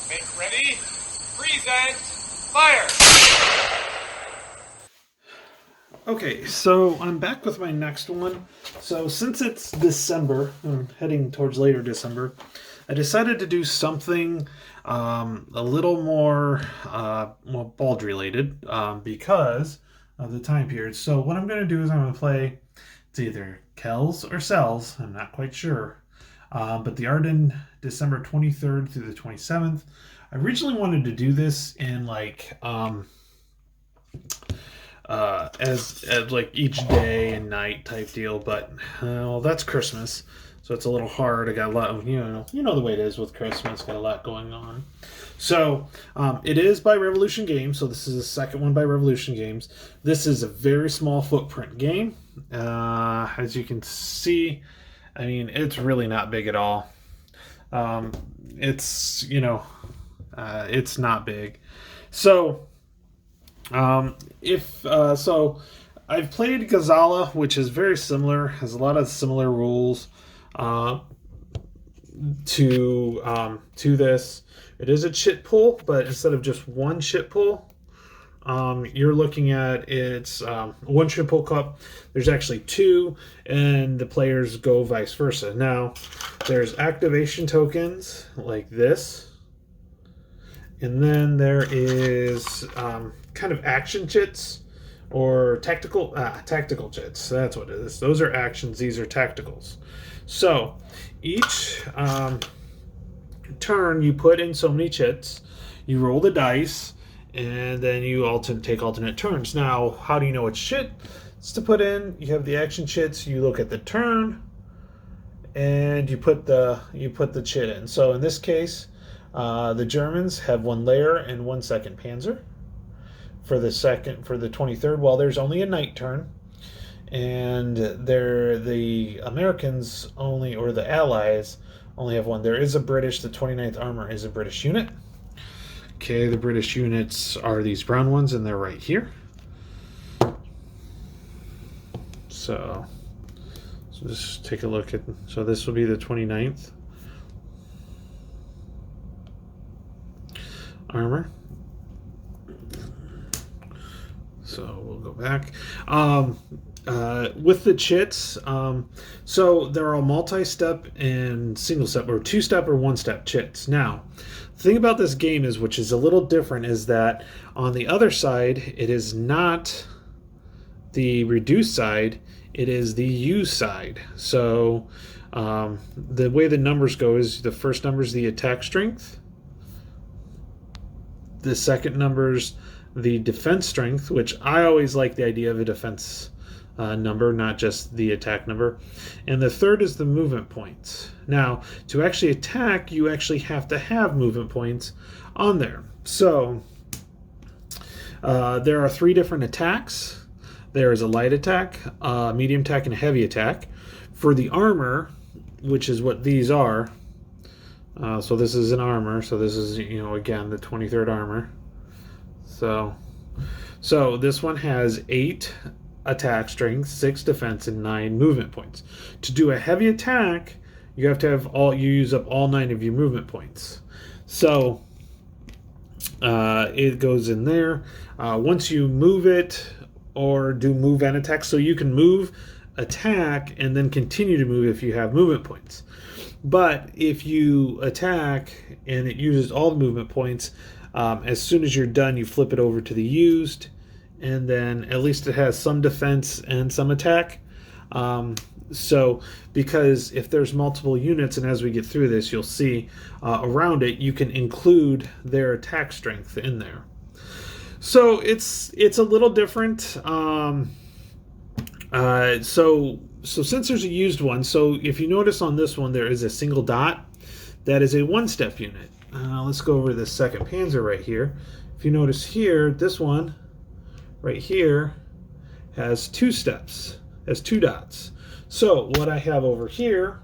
Make ready. Present. Fire. Okay, so I'm back with my next one. So since it's December, I'm heading towards later December, I decided to do something a little more Bald related because of the time period. So what I'm going to do is I'm going to play, it's either Kells or Cells, I'm not quite sure. But the Ardennes, December 23rd through the 27th. I originally wanted to do this in like as like each day and night type deal, but well, that's Christmas, so it's a little hard. I got a lot of you know the way it is with Christmas, got a lot going on. So it is by Revolution Games, so this is the second one by Revolution Games. This is a very small footprint game. As you can see, I mean, it's really not big at all. It's it's not big. So so I've played Gazala, which is very similar, has a lot of similar rules to this. It is a chit pool, but instead of just one chit pool, you're looking at it's one chit pool cup. There's actually two, and the players go vice versa. Now, there's activation tokens like this, and then there is kind of action chits or tactical chits. That's what it is. Those are actions. These are tacticals. So each turn you put in so many chits. You roll the dice, and then you take alternate turns. Now, how do you know which chit to put in? You have the action chits. You look at the turn, and you put the chit in. So in this case, the Germans have one layer and 1 second Panzer. For the 23rd, well, there's only a night turn, and the Americans only, or the Allies only have one. There is a British. The 29th Armor is a British unit. Okay, the British units are these brown ones, and they're right here. So just take a look at. So this will be the 29th Armor. So we'll go back. With the chits, so there are multi-step and single-step, or two-step or one-step chits. Now, the thing about this game is, which is a little different, is that on the other side, it is not the reduced side, it is the use side. So the way the numbers go is the first number is the attack strength. The second number's the defense strength, which I always like the idea of a defense number, not just the attack number. And the third is the movement points. Now, to actually attack, you actually have to have movement points on there. So there are 3 different attacks. There is a light attack, medium attack, and a heavy attack. For the armor, which is what these are, so this is an armor, so this is, again, the 23rd Armor. So this one has 8 attack strength, 6 defense, and 9 movement points. To do a heavy attack, you have to have you use up all 9 of your movement points. So it goes in there. Once you move it, or do move and attack, so you can move, attack, and then continue to move if you have movement points. But if you attack and it uses all the movement points, as soon as you're done, you flip it over to the used, and then at least it has some defense and some attack. So, because if there's multiple units, and as we get through this, you'll see around it, you can include their attack strength in there. So it's a little different. So since there's a used one, so if you notice on this one, there is a single dot. That is a one-step unit. Let's go over the second Panzer right here. If you notice here, this one right here has 2 steps, has 2 dots. So what I have over here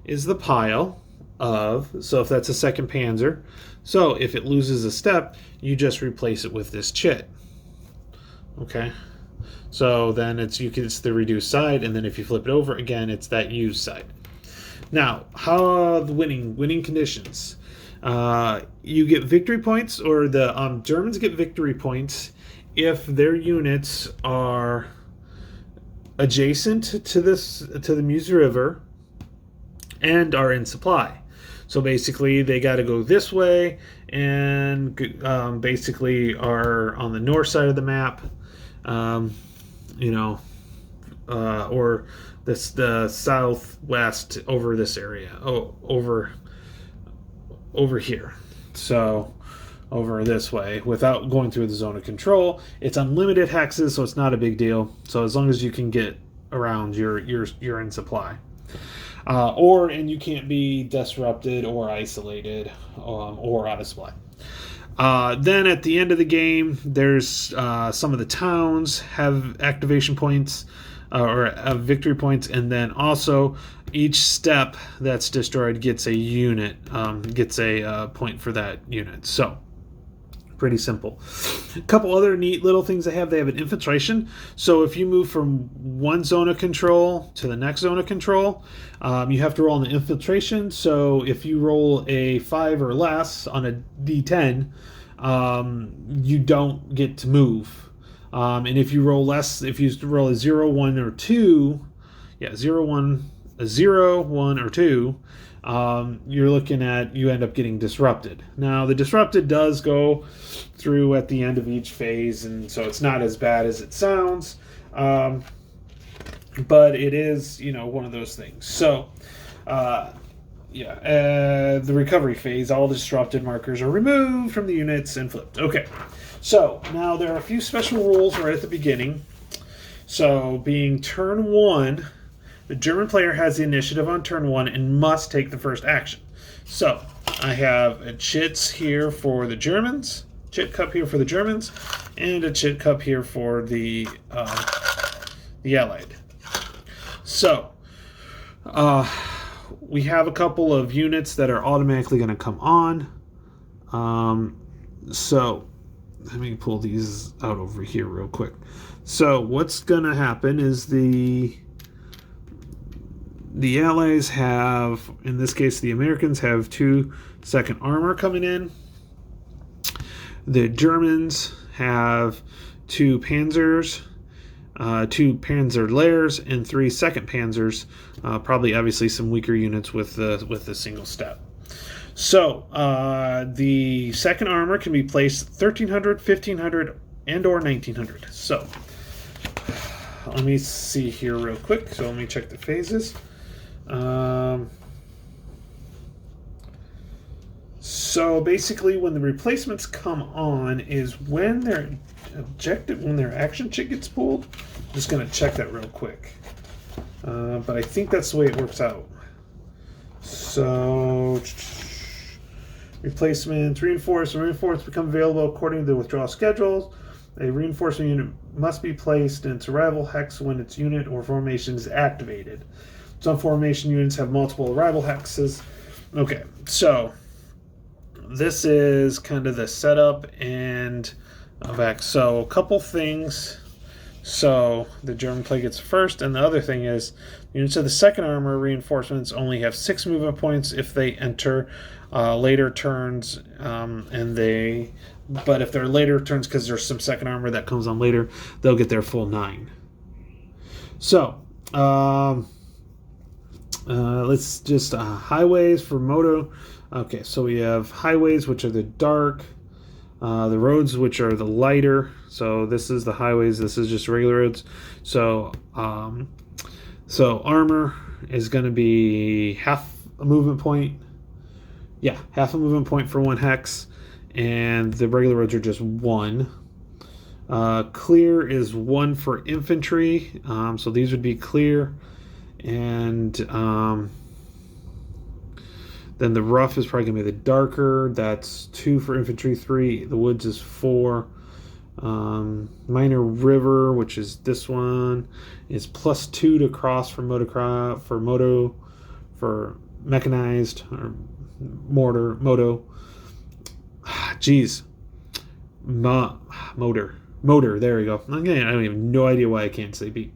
is the pile of, so if that's a second Panzer, so if it loses a step, you just replace it with this chit. Okay, so then it's the reduced side, and then if you flip it over again, it's that used side. Now, how the winning conditions. You get victory points, or the Germans get victory points if their units are adjacent to the Meuse River and are in supply. So basically, they got to go this way, and basically are on the north side of the map, or the southwest over this area, over here. So over this way without going through the zone of control. It's unlimited hexes, so it's not a big deal. So as long as you can get around, you're in supply. And you can't be disrupted or isolated or out of supply. Then at the end of the game, there's some of the towns have activation points or victory points, and then also each step that's destroyed gets a unit, gets a point for that unit. So pretty simple. A couple other neat little things they have. They have an infiltration. So if you move from one zone of control to the next zone of control, you have to roll on the infiltration. So if you roll a 5 or less on a D10, you don't get to move. And if you roll less, if you roll a 0, 1, or 2, 0, 1, a 0, 1, or 2, you're looking at, you end up getting disrupted. Now, the disrupted does go through at the end of each phase, and so it's not as bad as it sounds. But it is, one of those things. So, the recovery phase, all disrupted markers are removed from the units and flipped. Okay, so now there are a few special rules right at the beginning. So, being turn 1, the German player has the initiative on turn 1 and must take the first action. So, I have a chits here for the Germans, chit cup here for the Germans, and a chit cup here for the Allied. So, we have a couple of units that are automatically going to come on. So, let me pull these out over here real quick. So, what's going to happen is the Allies have, in this case, the Americans have 2 second armor coming in. The Germans have 2 panzers, 2 panzer layers, and 3 second panzers. Probably, obviously, some weaker units with the single step. So, the second armor can be placed 1,300, 1,500, and or 1,900. So, let me see here real quick. So, let me check the phases. So basically, when the replacements come on is when their action chit gets pulled. I'm just gonna check that real quick, but I think that's the way it works out. So replacements, reinforcements become available according to the withdrawal schedules. A reinforcement unit must be placed in its arrival hex when its unit or formation is activated. Some formation units have multiple arrival hexes. Okay, so this is kind of the setup and back. So a couple things. So the German player gets first, and the other thing is units of the second armor reinforcements only have 6 movement points if they enter later turns, but if they're later turns because there's some second armor that comes on later, they'll get their full 9. So. Let's just highways for moto. Okay, so we have highways, which are the dark, the roads, which are the lighter. So this is the highways. This is just regular roads. So armor is going to be half a movement point. Yeah, half a movement point for 1 hex, and the regular roads are just 1. Clear is 1 for infantry. So these would be clear. And then the rough is probably going to be the darker. That's 2 for infantry, 3. The woods is 4. Minor river, which is this one, is +2 to cross for mechanized or moto. Jeez, motor. There we go. Again, I don't even no idea why I can't say beat.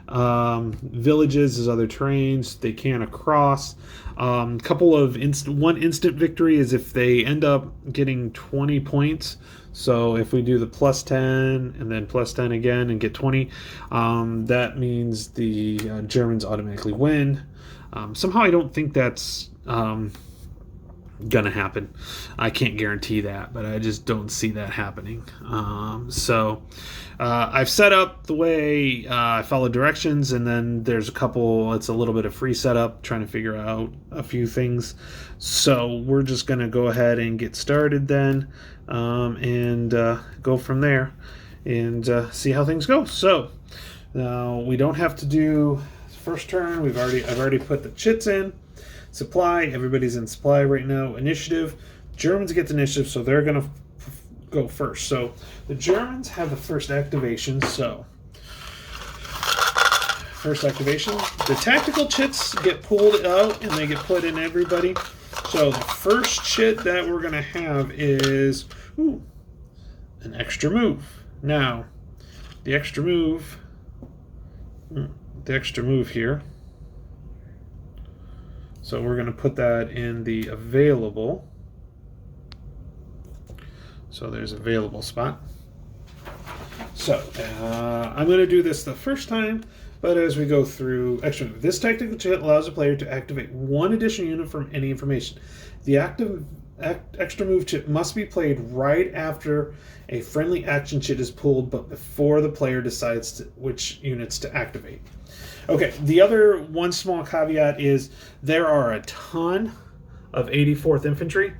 Villages is other terrains they can't cross. Couple of one instant victory is if they end up getting 20 points. So if we do the plus 10 and then plus 10 again and get 20, that means the Germans automatically win. Somehow I don't think that's gonna happen. I can't guarantee that, but I just don't see that happening. I've set up the way I follow directions, and then there's a couple. It's a little bit of free setup, trying to figure out a few things. So we're just gonna go ahead and get started then, and go from there, and see how things go. So now we don't have to do first turn. I've already put the chits in. Supply, everybody's in supply right now. Initiative, Germans get the initiative, so they're going to go first. So the Germans have the first activation, so first activation. The tactical chits get pulled out and they get put in everybody. So the first chit that we're going to have is an extra move. Now, the extra move here. So we're going to put that in the available. So there's available spot. So I'm going to do this the first time, but as we go through extra move, this tactical chit allows a player to activate one additional unit from any information. The extra move chit must be played right after a friendly action chit is pulled, but before the player decides which units to activate. Okay, the other one small caveat is there are a ton of 84th Infantry.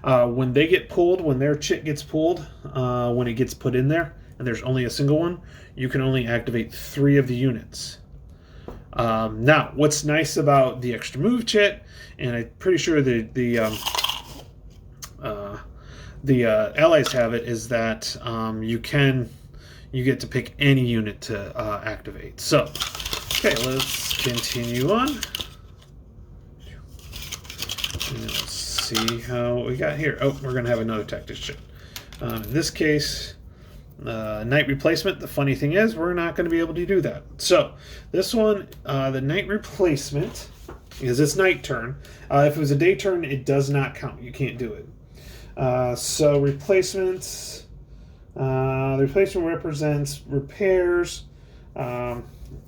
When they get pulled, when their chit gets pulled, when it gets put in there, and there's only a single one, you can only activate 3 of the units. Now, what's nice about the extra move chit, and I'm pretty sure the allies have it, is that you get to pick any unit to activate. So, okay, let's continue on. And let's see how we got here. Oh, we're going to have another tactics chit. In this case, Knight replacement. The funny thing is, we're not going to be able to do that. So, this one, the Knight replacement, is its night turn. If it was a day turn, it does not count. You can't do it. So, replacements. The replacement represents repairs.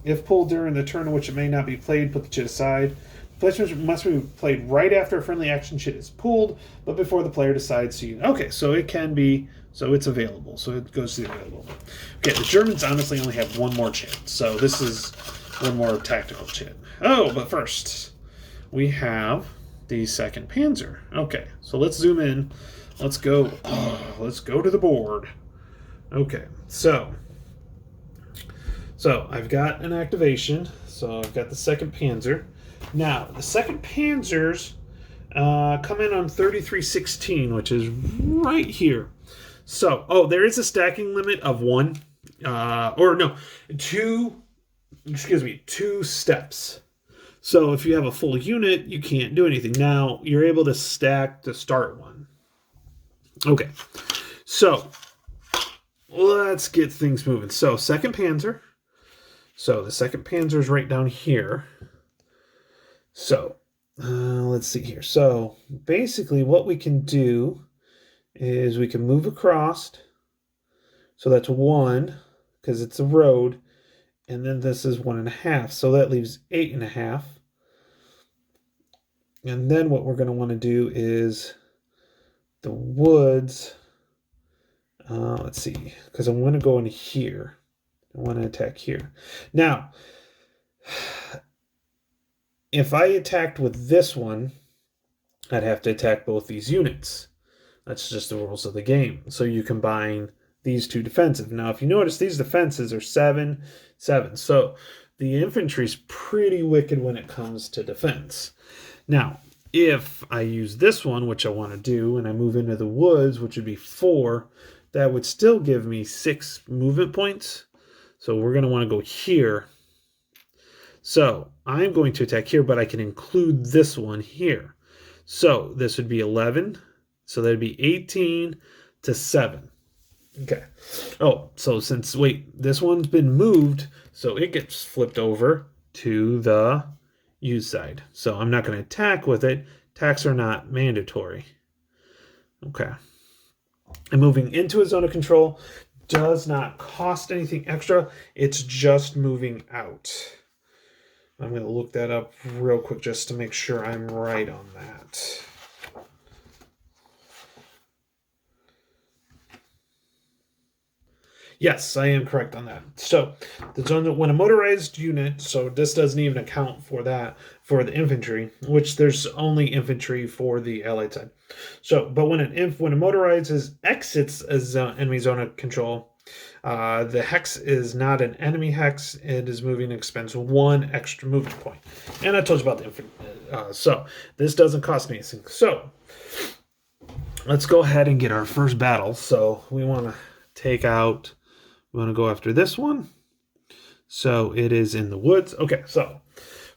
If pulled during the turn in which it may not be played, put the chit aside. Replacements must be played right after a friendly action chit is pulled, but before the player decides to. Okay, so it can be, so it's available. So it goes to the available. Okay, the Germans honestly only have one more chit, so this is one more tactical chit. Oh, but first, we have the 2nd Panzer. Okay, so let's zoom in. Let's go. Let's go to the board. Okay, so I've got an activation. So I've got the 2nd Panzer. Now, the 2nd Panzers come in on 3316, which is right here. So, there is a stacking limit of 2 steps. So if you have a full unit, you can't do anything. Now, you're able to stack to start one. Okay, so let's get things moving. So, 2nd Panzer. So, the 2nd Panzer is right down here. So, let's see here. So, basically what we can do is we can move across. So, that's 1, because it's a road. And then this is 1.5. So, that leaves 8.5. And then what we're going to want to do is the woods. Let's see, because I want to go in here. I want to attack here. Now, if I attacked with this one, I'd have to attack both these units. That's just the rules of the game. So you combine these 2 defensive. Now, if you notice, these defenses are 7, 7. So the infantry's pretty wicked when it comes to defense. Now, if I use this one, which I want to do, and I move into the woods, which would be 4, that would still give me 6 movement points. So we're going to want to go here. So I'm going to attack here, but I can include this one here. So this would be 11. So that'd be 18 to 7. Okay. Oh, so this one's been moved, so it gets flipped over to the use side. So I'm not going to attack with it. Attacks are not mandatory. Okay. And moving into a zone of control does not cost anything extra. It's just moving out. I'm going to look that up real quick just to make sure I'm right on that. Yes, I am correct on that. So, the zone when a motorized unit, so this doesn't even account for that for the infantry, which there's only infantry for the allied side. So, but when when a motorized exits a enemy zone of control, the hex is not an enemy hex. It is moving expense 1 extra movement point. And I told you about the infantry. So this doesn't cost me anything. So let's go ahead and get our first battle. So we want to take out. We want to go after this one. So it is in the woods. Okay, so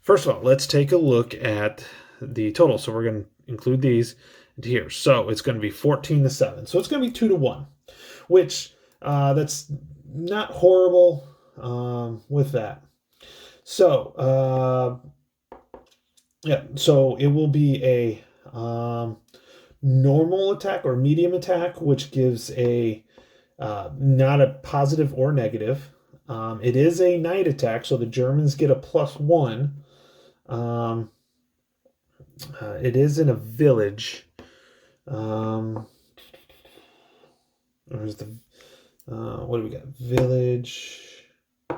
first of all, let's take a look at the total. So we're going to include these into here. So it's going to be 14-7. So it's going to be 2-1, which that's not horrible with that. So yeah, so it will be a normal attack or medium attack, which gives a not a positive or negative. It is a night attack, so the Germans get a +1. It is in a village. Where's the what do we got? Village.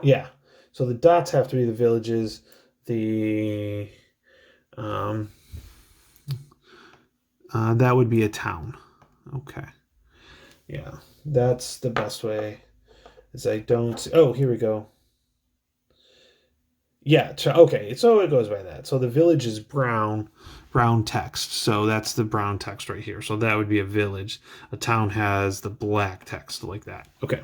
Yeah. So the dots have to be the villages. The that would be a town. Okay. Yeah, that's the best way. Is I don't. Oh, here we go. Yeah. Okay. So it goes by that. So the village is brown text. So that's the brown text right here. So that would be a village. A town has the black text like that. Okay.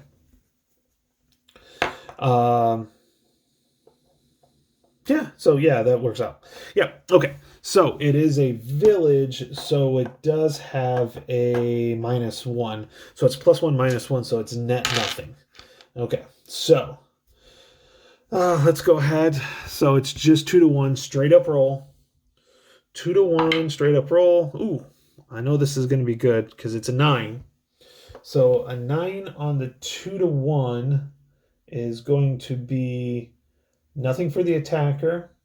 Yeah, so yeah, that works out. Yeah, okay. So it is a village, so it does have a -1. So it's +1, -1, so it's net nothing. Okay, so let's go ahead. So it's just 2-1, straight up roll. 2-1, straight up roll. Ooh, I know this is going to be good because it's a 9. So a 9 on the 2-1 is going to be nothing for the attacker,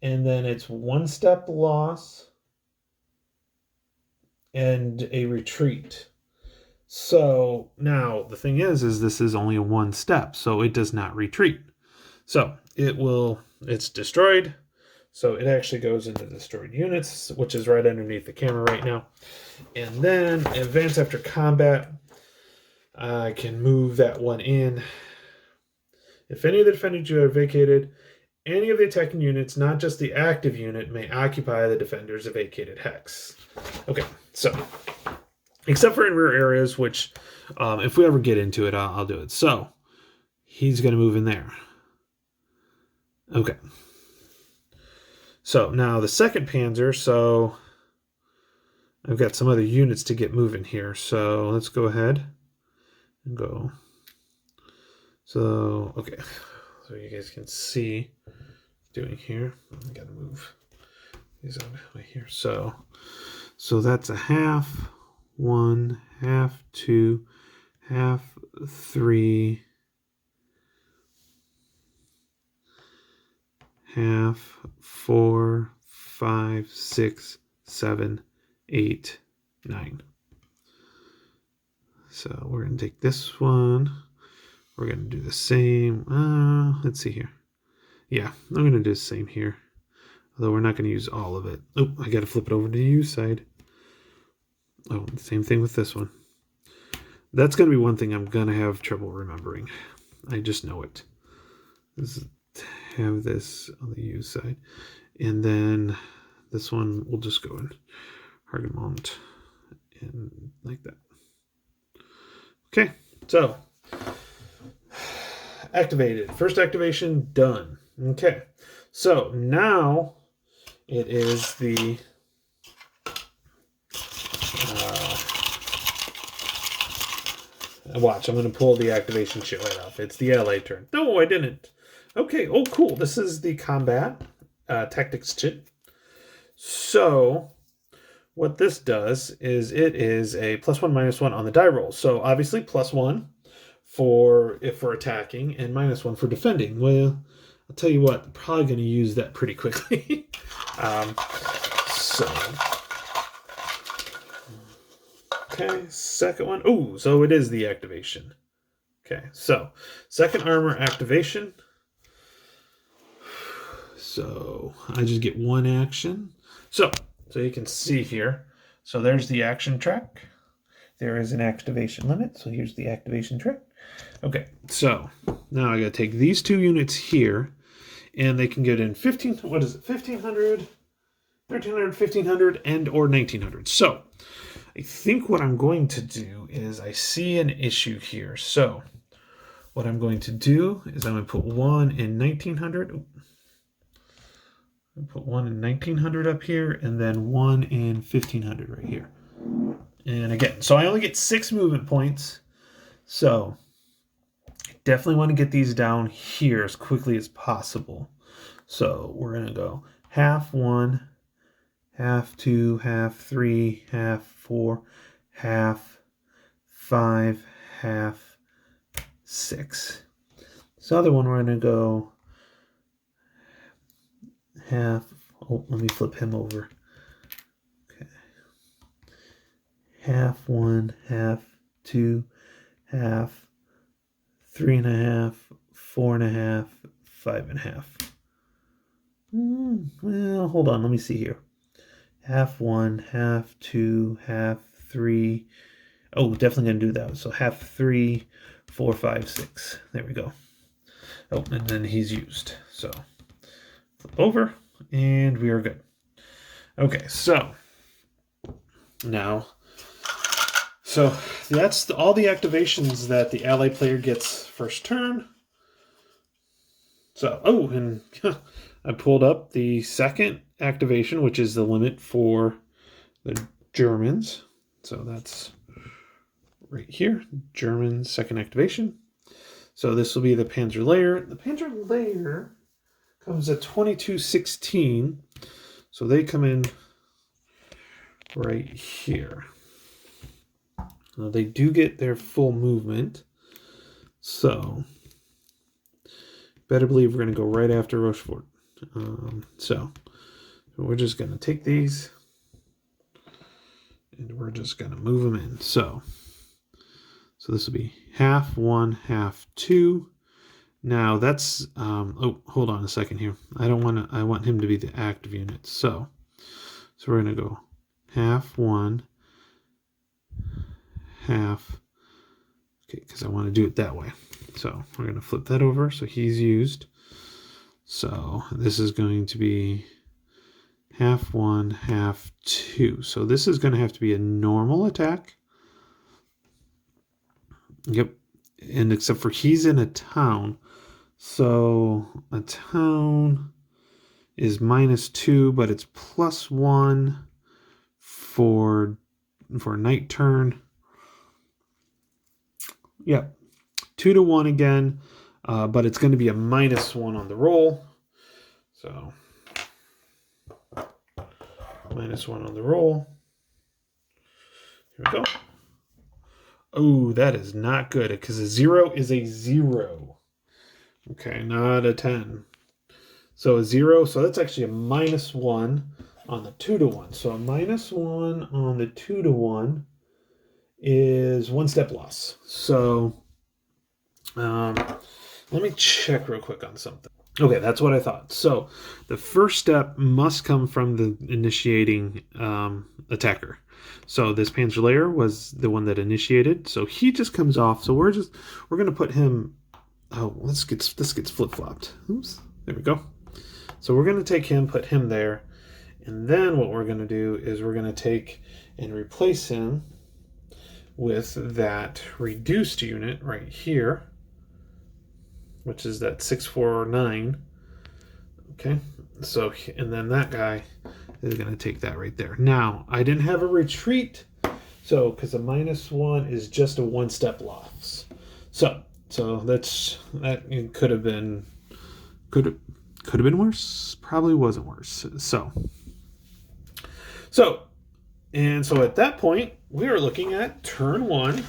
and then it's 1 step loss and a retreat. So now the thing is this is only a 1 step, so it does not retreat. So it's destroyed. So it actually goes into destroyed units, which is right underneath the camera right now. And then advance after combat. I can move that one in. If any of the defenders you have vacated, any of the attacking units, not just the active unit, may occupy the defender's vacated hex. Okay, so except for in rear areas, which if we ever get into it, I'll do it. So he's going to move in there. Okay. So now the 2nd Panzer, so I've got some other units to get moving here. So let's go ahead and go. So, okay. So you guys can see doing here. I gotta move these out of the way here. So that's a half, 1, half, 2, half, 3, half, 4, 5, 6, 7, 8, 9. So we're going to take this one. We're going to do the same. Let's see here. Yeah, I'm going to do the same here. Although we're not going to use all of it. Oh, I got to flip it over to the use side. Oh, same thing with this one. That's going to be one thing I'm going to have trouble remembering. I just know it. Have this on the use side. And then this one will just go in Hargemont and like that. Okay, so activated. First activation done. Okay, so now it is the Watch, I'm going to pull the activation shit right off. It's the ally turn. No, I didn't. Okay, oh, cool. This is the combat tactics chit. So, what this does is it is a +1, -1 on the die roll. So, obviously, +1 for attacking and -1 for defending. Well, I'll tell you what, I'm probably going to use that pretty quickly. So, okay, second one. Oh, so it is the activation. Okay, so second armor activation. So I just get one action. So you can see here. So there's the action track. There is an activation limit. So here's the activation track. Okay, so now I got to take these two units here, and they can get in 15. What is it? 1500, 1300, 1500, and or 1900. So I think what I'm going to do is I see an issue here. So what I'm going to do is I'm going to put one in 1900. Put one in 1900 up here, and then one in 1500 right here. And again, so I only get 6 movement points. So I definitely want to get these down here as quickly as possible. So we're going to go half 1, half 2, half 3, half 4, half 5, half 6. This other one we're going to go half. Oh, let me flip him over. Okay. Half 1, half 2, half 3.5, 4.5, 5.5. Well, hold on. Let me see here. Half 1, half 2, half 3. Oh, definitely going to do that. So half 3, 4, 5, 6. There we go. Oh, and then he's used. So flip over, and we are good. Okay, so now, so that's all the activations that the ally player gets first turn. So, oh, and I pulled up the second activation, which is the limit for the Germans. So that's right here, German second activation. So this will be the Panzer Layer. The Panzer Layer comes at 2216. So they come in right here. Now they do get their full movement. So better believe we're going to go right after Rochefort. So we're just going to take these and we're just going to move them in. So this will be half 1, half 2. Now that's, oh, hold on a second here. I want him to be the active unit. So we're going to go half 1, half, okay, because I want to do it that way. So we're going to flip that over. So he's used. So this is going to be half 1, half 2. So this is going to have to be a normal attack. Yep. And except for he's in a town. So a town is -2, but it's +1 for night turn. Yep. 2 to 1 again, but it's going to be a -1 on the roll. So -1 on the roll. Here we go. Oh, that is not good because a 0 is a 0. Okay, not a 10. So a 0, so that's actually a -1 on the 2 to 1. So a -1 on the 2 to 1 is 1 step loss. So let me check real quick on something. Okay, that's what I thought. So the first step must come from the initiating attacker. So this Panzer Layer was the one that initiated. So he just comes off. So we're going to put him. Oh, this gets flip-flopped. Oops. There we go. So we're going to take him, put him there. And then what we're going to do is we're going to take and replace him with that reduced unit right here, which is that 649. Okay. So, and then that guy is going to take that right there. Now, I didn't have a retreat So, because a -1 is just a 1-step loss. So that it could have been worse. Probably wasn't worse. So at that point, we are looking at turn 1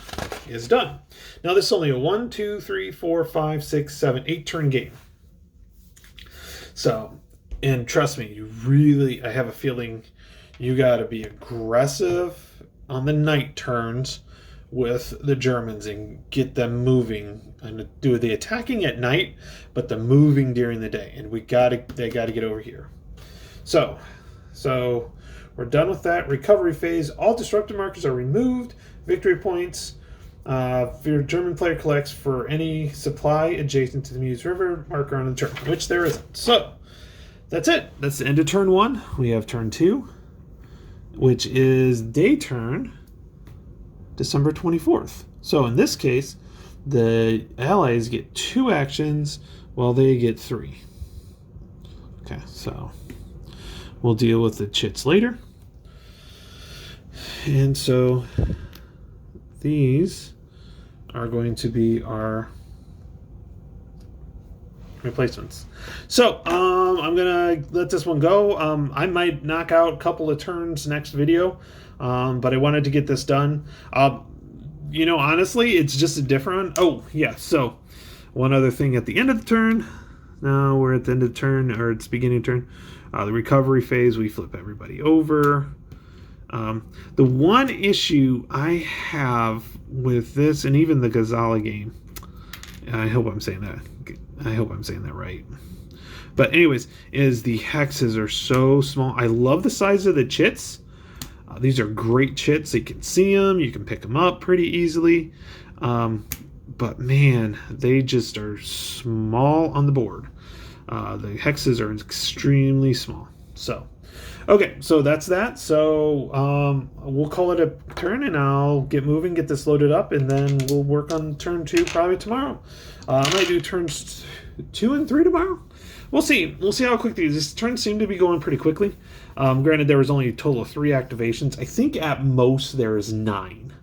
is done. Now this is only a 1, 2, 3, 4, 5, 6, 7, 8 turn game. So, and trust me, I have a feeling you got to be aggressive on the night turns with the Germans and get them moving and do the attacking at night, but the moving during the day. And they got to get over here. So we're done with that recovery phase. All disruptor markers are removed. Victory points. Your German player collects for any supply adjacent to the Meuse River marker on the turn, which there isn't. So that's it. That's the end of turn 1. We have turn 2, which is day turn, December 24th. So in this case, the Allies get 2 actions while they get 3. Okay, so we'll deal with the chits later. And so these are going to be our replacements. So I'm gonna let this one go. I might knock out a couple of turns next video, but I wanted to get this done. Honestly, it's just a different one. Oh yeah, so one other thing at the end of the turn. Now we're at the end of the turn, or it's beginning of turn. The recovery phase, we flip everybody over. The one issue I have with this, and even the Gazala game, I hope I'm saying that right. But anyways, is the hexes are so small. I love the size of the chits. These are great chits. You can see them. You can pick them up pretty easily. But man, they just are small on the board. The hexes are extremely small. So, okay, so that's that. So we'll call it a turn, and I'll get moving, get this loaded up, and then we'll work on turn 2 probably tomorrow. I might do turns 2 and 3 tomorrow. We'll see. We'll see how quickly. These turns seem to be going pretty quickly. Granted, there was only a total of 3 activations. I think at most there is 9.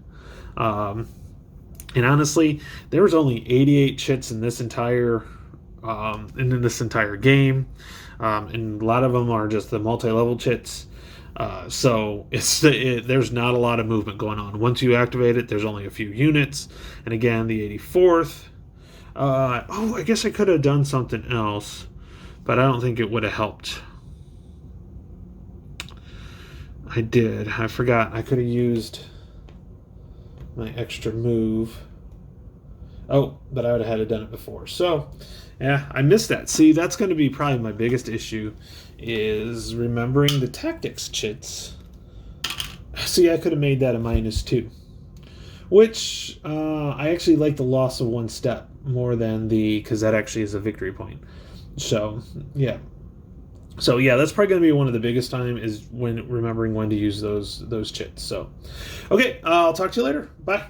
And honestly, there was only 88 chits in this entire game. And a lot of them are just the multi-level chits. So there's not a lot of movement going on. Once you activate it, there's only a few units. And again, the 84th. I guess I could have done something else, but I don't think it would have helped. I forgot. I could have used my extra move. Oh, but I would have had to done it before. So, yeah, I missed that. See, that's going to be probably my biggest issue, is remembering the tactics chits. See, I could have made that a -2, which I actually like the loss of 1 step more than because that actually is a victory point. So, yeah. So, yeah, that's probably going to be one of the biggest time, is when remembering when to use those chits. So, okay, I'll talk to you later. Bye.